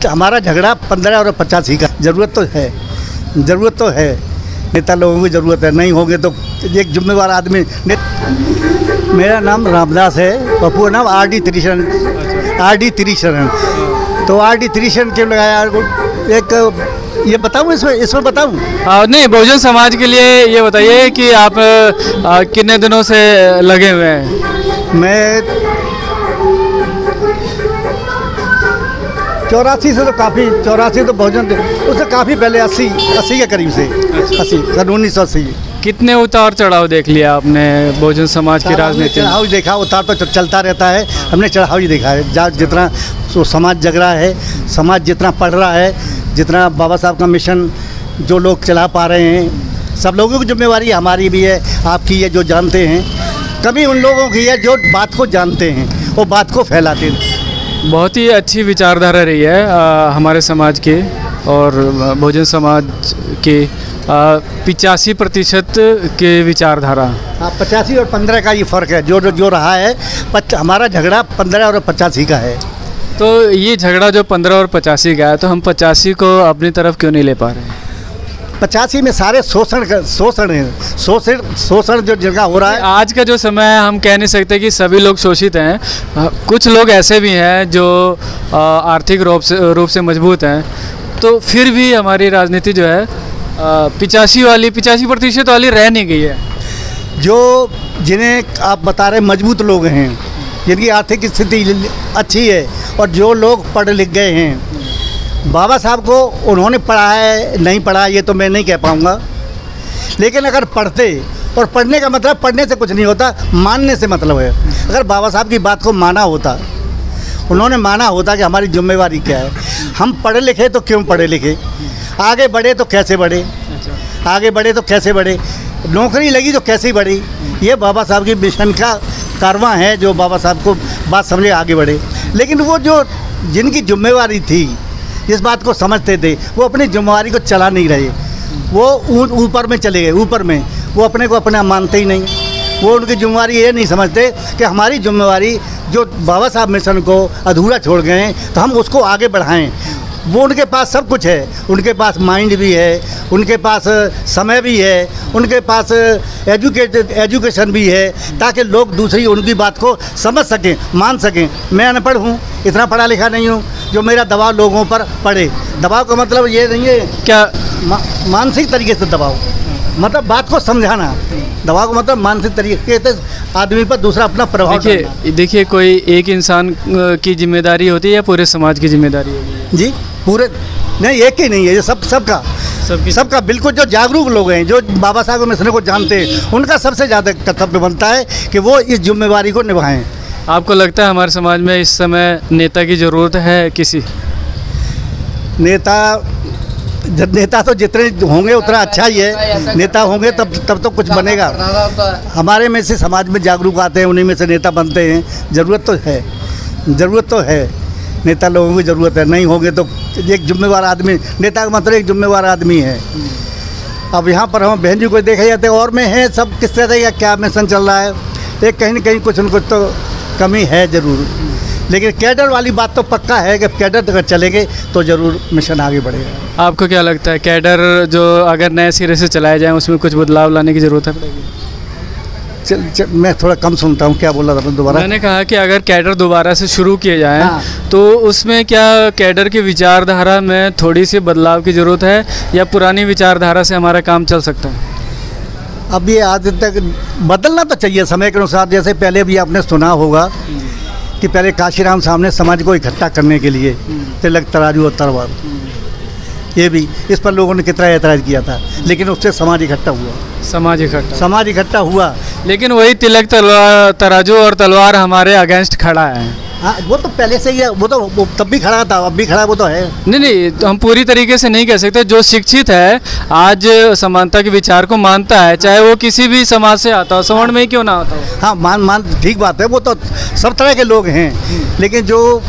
हमारा झगड़ा 15 और 85 का। ज़रूरत तो है नेता लोगों की ज़रूरत है, नहीं होंगे तो एक जिम्मेवार आदमी। मेरा नाम रामदास है, पप्पू नाम RD त्रिशरण। तो RD त्रिशरण क्यों लगाया? एक ये बताऊँ, इसमें बताऊँ? नहीं, बहुजन समाज के लिए ये बताइए कि आप कितने दिनों से लगे हुए हैं? मैं 84 तो बहुजन थे, उससे काफ़ी पहले 80 के करीब से। 1980। कितने उतार चढ़ाव देख लिया आपने बहुजन समाज की राजनीति में? चढ़ाव देखा, उतार तो चलता रहता है, हमने चढ़ाव ही देखा है। जितना समाज जग रहा है, समाज जितना पढ़ रहा है, जितना बाबा साहब का मिशन जो लोग चला पा रहे हैं, सब लोगों की जिम्मेवारी हमारी भी है, आपकी है, जो जानते हैं। कभी उन लोगों की है जो बात को जानते हैं, वो बात को फैलाते हैं। बहुत ही अच्छी विचारधारा रही है हमारे समाज की और बहुजन समाज की 85% के विचारधारा। हाँ, 85 और 15 का ये फ़र्क है जो रहा है। हमारा झगड़ा 15 और 85 का है। तो ये झगड़ा जो 15 और 85 का है, तो हम 85 को अपनी तरफ क्यों नहीं ले पा रहे हैं? 85 में सारे शोषण जो जगह हो रहा है। आज का जो समय है, हम कह नहीं सकते कि सभी लोग शोषित हैं। कुछ लोग ऐसे भी हैं जो आर्थिक रूप से मजबूत हैं, तो फिर भी हमारी राजनीति जो है 85% वाली रह नहीं गई है। जो जिन्हें आप बता रहे मजबूत लोग हैं, जिनकी आर्थिक स्थिति अच्छी है और जो लोग पढ़ लिख गए हैं, बाबा साहब को उन्होंने पढ़ा है नहीं पढ़ा ये तो मैं नहीं कह पाऊँगा, लेकिन अगर पढ़ते, और पढ़ने का मतलब पढ़ने से कुछ नहीं होता, मानने से मतलब है। अगर बाबा साहब की बात को माना होता, उन्होंने माना होता कि हमारी जिम्मेवारी क्या है, हम पढ़े लिखे तो क्यों पढ़े लिखे, आगे बढ़े तो कैसे बढ़े, आगे बढ़े तो कैसे बढ़े, नौकरी लगी तो कैसे बढ़ी। ये बाबा साहब की मिशन का कारवां है, जो बाबा साहब को बात समझे आगे बढ़े। लेकिन वो जो जिनकी जिम्मेवारी थी, इस बात को समझते थे, वो अपनी जिम्मेवारी को चला नहीं रहे। वो ऊपर में चले गए, ऊपर में वो अपने को अपना मानते ही नहीं। वो उनकी जिम्मेवारी ये नहीं समझते कि हमारी जिम्मेवारी जो बाबा साहब मिशन को अधूरा छोड़ गए हैं, तो हम उसको आगे बढ़ाएं। वो उनके पास सब कुछ है, उनके पास माइंड भी है, उनके पास समय भी है, उनके पास एजुकेशन भी है, ताकि लोग दूसरी उनकी बात को समझ सकें, मान सकें। मैं अनपढ़ हूँ, इतना पढ़ा लिखा नहीं हूँ जो मेरा दबाव लोगों पर पड़े। दबाव का मतलब ये नहीं है क्या मानसिक तरीके से दबाव, मतलब बात को समझाना। दबाव का मतलब मानसिक तरीके से आदमी पर दूसरा अपना प्रभाव। देखिए कोई एक इंसान की जिम्मेदारी होती है या पूरे समाज की जिम्मेदारी होती है? जी, पूरे नहीं, एक ही नहीं है, ये सबका बिल्कुल। जो जागरूक लोग हैं, जो बाबा साहब के मिशन को जानते हैं, उनका सबसे ज़्यादा कर्तव्य बनता है कि वो इस जिम्मेवारी को निभाएं। आपको लगता है हमारे समाज में इस समय नेता की ज़रूरत है? किसी नेता तो जितने होंगे उतना अच्छा ही है। नेता होंगे तब तो कुछ बनेगा। हमारे में से समाज में जागरूक आते हैं, उन्हीं में से नेता बनते हैं। ज़रूरत तो है नेता लोगों की ज़रूरत है, नहीं होंगे तो एक जिम्मेवार आदमी। नेता का मतलब एक जिम्मेवार आदमी है। अब यहाँ पर हम बहन जी को देखे जाते और में हैं, सब किस तरह का क्या मिशन चल रहा है, एक कहीं न कहीं कुछ न कुछ तो कमी है ज़रूर। लेकिन कैडर वाली बात तो पक्का है कि कैडर अगर चलेंगे तो ज़रूर मिशन आगे बढ़ेगा। आपको क्या लगता है, कैडर जो अगर नए सिरे से चलाए जाएँ उसमें कुछ बदलाव लाने की ज़रूरत है? मैं थोड़ा कम सुनता हूँ, क्या बोला था दोबारा? मैंने कहा कि अगर कैडर दोबारा से शुरू किए जाएँ, हाँ, तो उसमें क्या कैडर की विचारधारा में थोड़ी सी बदलाव की ज़रूरत है या पुरानी विचारधारा से हमारा काम चल सकता है? अब ये आज तक बदलना तो चाहिए समय के अनुसार। जैसे पहले भी आपने सुना होगा कि पहले काशीराम साहब ने समाज को इकट्ठा करने के लिए तिलक, तराजू और तलवार, ये भी इस पर लोगों ने कितना एतराज़ किया था, लेकिन उससे समाज इकट्ठा हुआ। लेकिन वही तिलक, तराजू और तलवार हमारे अगेंस्ट खड़ा है। हाँ, वो तो पहले से ही है, वो तो तब भी खड़ा था, अब भी खड़ा, वो तो है। नहीं, तो हम पूरी तरीके से नहीं कह सकते। जो शिक्षित है, आज समानता के विचार को मानता है, चाहे वो किसी भी समाज से आता हो, सवर्ण में ही क्यों ना आता हो। हाँ, मान ठीक बात है, वो तो सब तरह के लोग हैं। लेकिन जो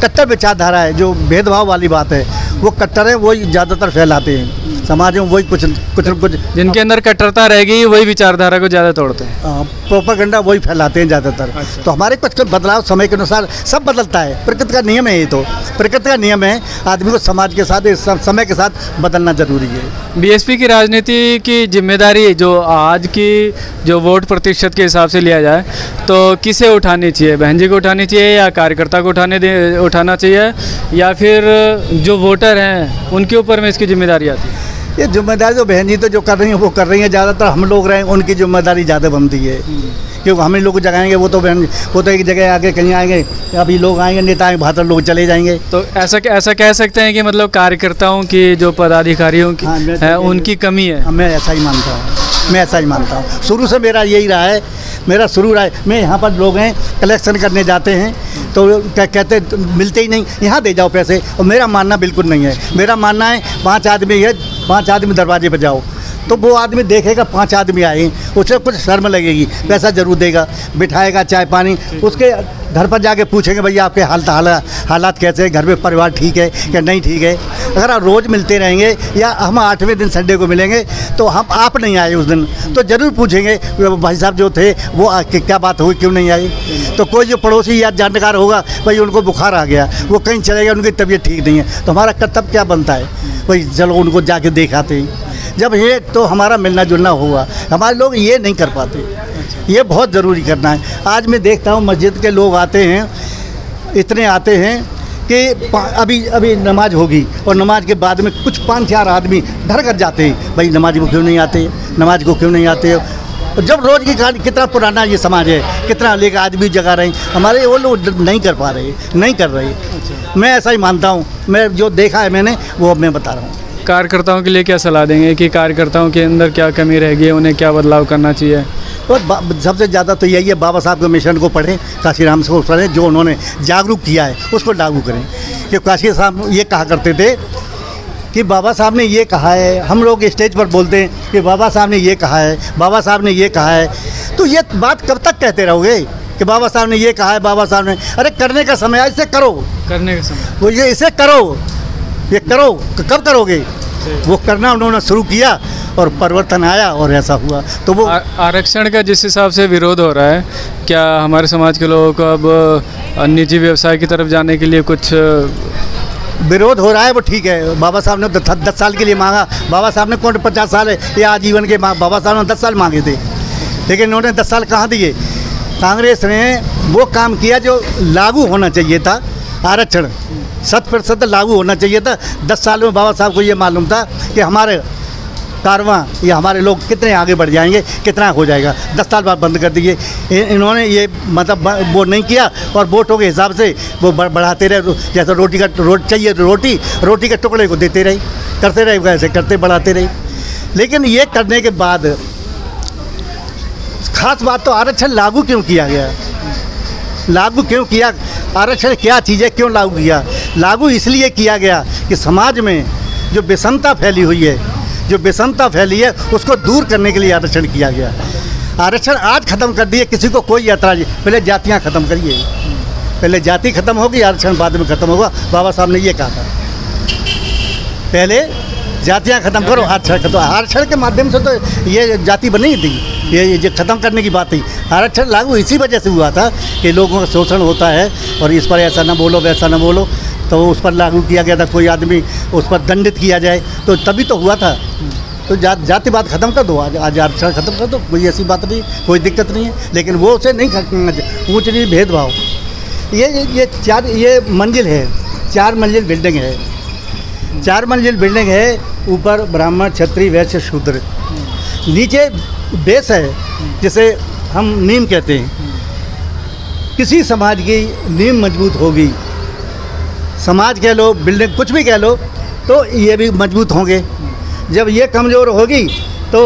कट्टर विचारधारा है, जो भेदभाव वाली बात है, वो कट्टर है, वही ज़्यादातर फैलाते हैं समाज में, वही कुछ न कुछ जिनके अंदर कट्टरता रहेगी वही विचारधारा को ज़्यादा तोड़ते हैं, प्रोपेगेंडा वही फैलाते हैं ज़्यादातर। अच्छा। तो हमारे कुछ बदलाव समय के अनुसार सब बदलता है, प्रकृति का नियम है ये, तो प्रकृति का नियम है, आदमी को समाज के साथ समय के साथ बदलना जरूरी है। बीएसपी की राजनीति की जिम्मेदारी जो आज की जो वोट प्रतिशत के हिसाब से लिया जाए तो किसे उठानी चाहिए? बहन जी को उठानी चाहिए या कार्यकर्ता को उठाना चाहिए या फिर जो वोटर हैं उनके ऊपर में इसकी जिम्मेदारी आती है? ये जिम्मेदारी तो बहन जी तो जो कर रही हैं वो कर रही हैं, ज़्यादातर हम लोग रहे उनकी जिम्मेदारी ज़्यादा बनती है, क्योंकि हम ही लोग जगाएंगे, वो तो बहन वो तो एक जगह आके कहीं आएंगे, अभी लोग आएंगे, नेता आएंगे, बहत्तर लोग चले जाएंगे। तो ऐसा कह सकते हैं कि मतलब कार्यकर्ताओं की जो पदाधिकारियों की है उनकी कमी है? मैं ऐसा ही मानता हूँ, मैं ऐसा ही मानता हूँ, शुरू से मेरा यही रहा है, मेरा शुरू रहा है। मैं यहाँ पर लोग हैं कलेक्शन करने जाते हैं तो कहते मिलते ही नहीं, यहाँ दे जाओ पैसे, और मेरा मानना बिल्कुल नहीं है। मेरा मानना है 5 आदमी है, 5 आदमी दरवाजे पर जाओ तो वो आदमी देखेगा 5 आदमी आए, उसे कुछ शर्म लगेगी, पैसा जरूर देगा, बिठाएगा चाय पानी, उसके घर पर जाके पूछेंगे भैया आपके हालात कैसे हैं, घर में परिवार ठीक है या नहीं ठीक है। अगर आप रोज़ मिलते रहेंगे या हम 8वें दिन संडे को मिलेंगे तो आप नहीं आए उस दिन तो ज़रूर पूछेंगे भाई साहब जो थे वो क्या बात हुई, क्यों नहीं आई। तो कोई जो पड़ोसी या जानकार होगा भाई उनको बुखार आ गया, वो कहीं चले गए, उनकी तबीयत ठीक नहीं है, तो हमारा कर्तव्य क्या बनता है भाई चलो उनको जाके दिखाते हैं। जब ये तो हमारा मिलना जुलना होगा, हमारे लोग ये नहीं कर पाते, ये बहुत ज़रूरी करना है। आज मैं देखता हूँ मस्जिद के लोग आते हैं, इतने आते हैं कि अभी नमाज होगी और नमाज के बाद में कुछ 5-4 आदमी धर कर जाते हैं, भाई नमाज को क्यों नहीं आते, नमाज को क्यों नहीं आते। जब रोज़ की कहानी, कितना पुराना ये समाज है, कितना लेकर आदमी जगा रहे हैं, हमारे वो लोग नहीं कर पा रहे, नहीं कर रहे। मैं ऐसा ही मानता हूँ, मैं जो देखा है मैंने वो मैं बता रहा हूँ। कार्यकर्ताओं के लिए क्या सलाह देंगे कि कार्यकर्ताओं के अंदर क्या कमी रहेगी, उन्हें क्या बदलाव करना चाहिए? और सबसे ज़्यादा तो यही है, बाबा साहब के मिशन को पढ़ें, काशीराम से पढ़ें, जो उन्होंने जागरूक किया है उसको लागू करें। कि काशी साहब ये कहा करते थे कि बाबा साहब ने ये कहा है, हम लोग स्टेज पर बोलते हैं कि बाबा साहब ने ये कहा है, बाबा साहब ने ये कहा है, तो ये बात कब तक कहते रहोगे कि बाबा साहब ने ये कहा है, बाबा साहब ने, अरे करने का समय है, इसे करो, करने का समय वो ये इसे करो, ये करो, कब करोगे? वो करना उन्होंने शुरू किया और परिवर्तन आया और ऐसा हुआ। तो वो आरक्षण का जिस हिसाब से विरोध हो रहा है, क्या हमारे समाज के लोगों को अब निजी व्यवसाय की तरफ जाने के लिए कुछ विरोध हो रहा है? वो ठीक है, बाबा साहब ने 10 साल के लिए मांगा, बाबा साहब ने कौन 50 साल है या आजीवन के, बाबा साहब ने 10 साल मांगे थे, लेकिन उन्होंने 10 साल कहाँ दिए। कांग्रेस ने वो काम किया जो लागू होना चाहिए था, आरक्षण 100% लागू होना चाहिए था। 10 साल में बाबा साहब को ये मालूम था कि हमारे कारवां या हमारे लोग कितने आगे बढ़ जाएंगे, कितना हो जाएगा। 10 साल बाद बंद कर दिए इन्होंने, ये मतलब वो नहीं किया और वोटों के हिसाब से वो बढ़ाते रहे। जैसे चाहिए रोटी के टुकड़े को देते रहे, करते रहे, वैसे करते बढ़ाते रहे। लेकिन ये करने के बाद खास बात तो आरक्षण लागू क्यों किया गया, लागू क्यों किया, आरक्षण क्या चीज़ है, क्यों लागू किया? लागू इसलिए किया गया कि समाज में जो विषमता फैली हुई है, जो विषमता फैली है उसको दूर करने के लिए आरक्षण किया गया। आरक्षण आज ख़त्म कर दिए, किसी को कोई ऐतराज़ नहीं, पहले जातियाँ ख़त्म करिए, पहले जाति ख़त्म होगी, आरक्षण बाद में ख़त्म होगा। बाबा साहब ने ये कहा था, पहले जातियाँ ख़त्म करो, आरक्षण खत्म। आरक्षण के माध्यम से तो ये जाति बनी थी, ये जो ख़त्म करने की बात थी। आरक्षण लागू इसी वजह से हुआ था कि लोगों का शोषण होता है और इस पर ऐसा ना बोलो, वैसा ना बोलो, तो उस पर लागू किया गया था, कोई आदमी उस पर दंडित किया जाए, तो तभी तो हुआ था। तो जातिवाद ख़त्म कर दो, आज आरक्षण ख़त्म कर दो, कोई ऐसी बात नहीं, कोई दिक्कत नहीं है। लेकिन वो उसे नहीं करना चाहिए, ऊँच नीच भेदभाव। ये मंजिल है, 4 मंजिल बिल्डिंग है, 4 मंजिल बिल्डिंग है, ऊपर ब्राह्मण क्षत्रिय वैश्य शूद्र, नीचे बेस है जिसे हम नींव कहते हैं। किसी समाज की नींव मजबूत होगी, समाज कह लो, बिल्डिंग कुछ भी कह लो, तो ये भी मजबूत होंगे। जब ये कमज़ोर होगी तो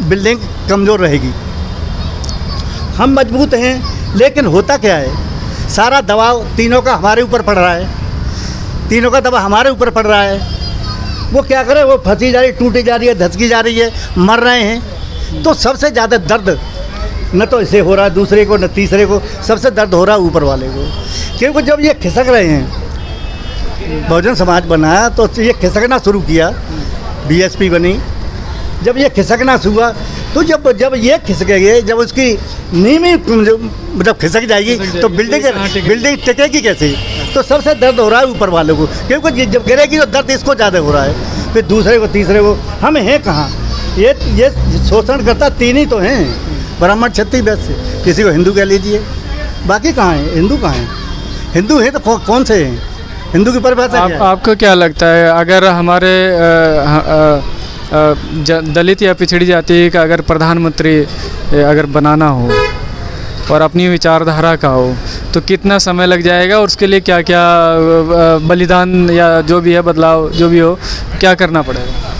बिल्डिंग कमज़ोर रहेगी। हम मजबूत हैं, लेकिन होता क्या है, सारा दबाव तीनों का हमारे ऊपर पड़ रहा है, तीनों का दबाव हमारे ऊपर पड़ रहा है। वो क्या करे, वो फंसी जा रही, टूटी जा रही है, धसकी जा रही है, मर रहे हैं। तो सबसे ज़्यादा दर्द न तो इसे हो रहा है दूसरे को, न तीसरे को, सबसे दर्द हो रहा है ऊपर वाले को। क्योंकि जब ये खिसक रहे हैं, बहुजन समाज बनाया तो ये खिसकना शुरू किया, बीएसपी बनी। जब ये खिसकना हुआ तो जब ये खिसकेगी, जब उसकी नींव ही जब खिसक जाएगी तो बिल्डिंग टिकेगी कैसे? तो सबसे दर्द हो रहा है ऊपर वालों को, क्योंकि जब गिरेगी तो दर्द इसको ज़्यादा हो रहा है, फिर दूसरे को, तीसरे को। हम हैं कहाँ? ये शोषण करता तीन ही तो हैं, ब्राह्मण क्षत्रिय वैश्य, किसी को हिंदू कह लीजिए, बाकी कहाँ है? हिंदू कहाँ है? हिंदू है तो कौन से हैं? हिंदू की परिभाषा क्या है? आपको क्या लगता है, अगर हमारे दलित या पिछड़ी जाति का अगर प्रधानमंत्री अगर बनाना हो और अपनी विचारधारा का हो तो कितना समय लग जाएगा, और उसके लिए क्या क्या बलिदान या जो भी है बदलाव जो भी हो क्या करना पड़ेगा?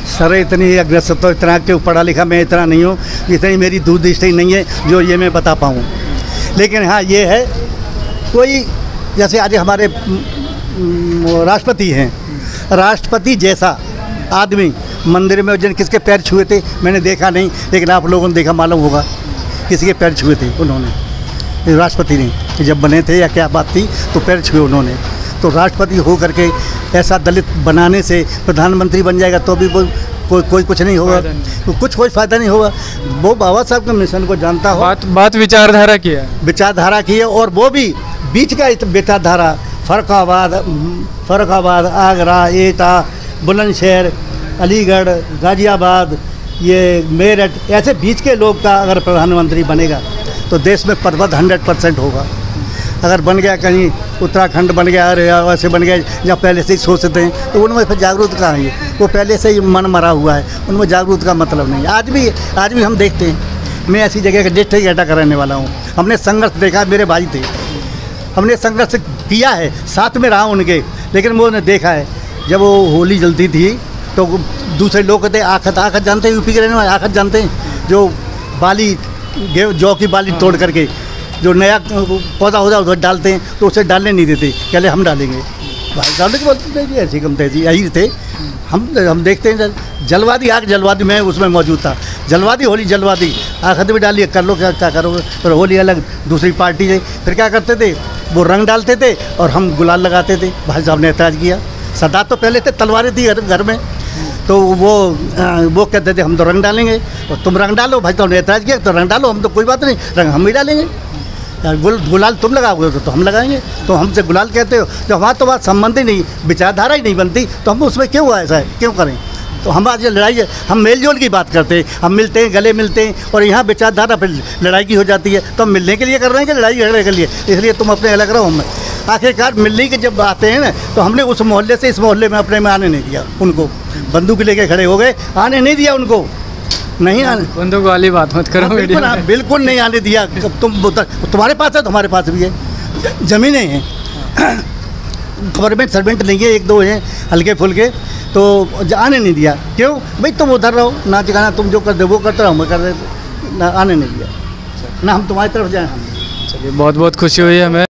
सर इतनी अग्रसर तो इतना क्यों, पढ़ा लिखा मैं इतना नहीं हूँ, इतनी मेरी दूरदृष्टि नहीं है जो ये मैं बता पाऊँ। लेकिन हाँ ये है, कोई जैसे आज हमारे राष्ट्रपति हैं, राष्ट्रपति जैसा आदमी मंदिर में जिन किसके पैर छुए थे मैंने देखा नहीं, लेकिन आप लोगों ने देखा, मालूम होगा किसी के पैर छुए थे उन्होंने, राष्ट्रपति ने जब बने थे या क्या बात थी तो पैर छुए उन्होंने। तो राष्ट्रपति हो करके ऐसा दलित बनाने से प्रधानमंत्री बन जाएगा तो भी कोई कुछ नहीं होगा, कोई फ़ायदा नहीं होगा। वो बाबा साहब के मिशन को जानता हो। बात विचारधारा की है, विचारधारा की है, और वो भी बीच का विचारधारा, फर्रुखाबाद, आगरा, एटा, बुलंदशहर, अलीगढ़, गाज़ियाबाद, ये मेरठ, ऐसे बीच के लोग का अगर प्रधानमंत्री बनेगा तो देश में पदपद 100% होगा। अगर बन गया कहीं उत्तराखंड बन गया, अरे वैसे बन गया जहाँ पहले से ही सोचते हैं, तो उनमें फिर जागरूक कहाँ है? वो पहले से ही मन मरा हुआ है, उनमें जागरूक का मतलब नहीं है। आज भी हम देखते हैं, मैं ऐसी जगह का डिस्ट्रिक्ट एटा का रहने वाला हूँ, हमने संघर्ष देखा, मेरे भाई थे, हमने संघर्ष किया है, साथ में रहा उनके, लेकिन वो ने देखा है जब वो होली जलती थी तो दूसरे लोग कहते आखत जानते हैं, यूपी के रहने वाले आखत जानते हैं, जो बाली जौ की बाली तोड़ करके जो नया पौधा होता है उधर डालते हैं, तो उसे डालने नहीं देते, कहले हम डालेंगे। भाई डालने के बाद ऐसी कम तैसी यही थे। हम देखते हैं जलवादी आग जलवादी, मैं उसमें मौजूद था, जलवादी होली जलवादी, आखत भी डालिए, कर लो क्या करोगे, फिर होली अलग दूसरी पार्टी है, फिर क्या करते थे वो रंग डालते थे और हम गुलाल लगाते थे। भाई साहब ने ऐतराज़ किया, सदा तो पहले थे तलवारें थी घर में, तो वो कहते थे हम तो रंग डालेंगे, और तुम रंग डालो। भाई साहब ने ऐतराज़ किया, तो रंग डालो, हम तो कोई बात नहीं, रंग हम ही डालेंगे, गुलाल तुम लगाओगे तो हम लगाएंगे, तो हमसे गुलाल कहते हो, जब हमारा तो बात संबंध ही नहीं, विचारधारा ही नहीं बनती, तो हम उसमें क्यों ऐसा है, क्यों करें? तो हम आज लड़ाई है, हम मेल जोल की बात करते हैं, हम मिलते हैं, गले मिलते हैं, और यहाँ विचारधारा फिर लड़ाई की हो जाती है। तो हम मिलने के लिए कर रहे हैं कि लड़ाई झगड़े के लिए? इसलिए तुम अपने अलग रहो, हम आखिरकार मिलने के जब आते हैं ना, तो हमने उस मोहल्ले से इस मोहल्ले में अपने में आने नहीं दिया उनको, बंदूक लेके खड़े हो गए, आने नहीं दिया उनको, नहीं आने, बंदूक वाली बात मत करो। बिल्कुल नहीं आने दिया। तुम्हारे पास है, तुम्हारे पास भी है, ज़मीनें हैं, गवर्नमेंट सर्वेंट नहीं है, एक दो हैं हल्के फुल्के, तो आने नहीं दिया। क्यों भाई? तुम उधर रहो, ना जगाना, तुम जो कर दे वो करते रहो, हम कर रहे, ना आने नहीं दिया, ना हम तुम्हारी तरफ जाएँ। चलिए, बहुत बहुत खुशी हुई हमें।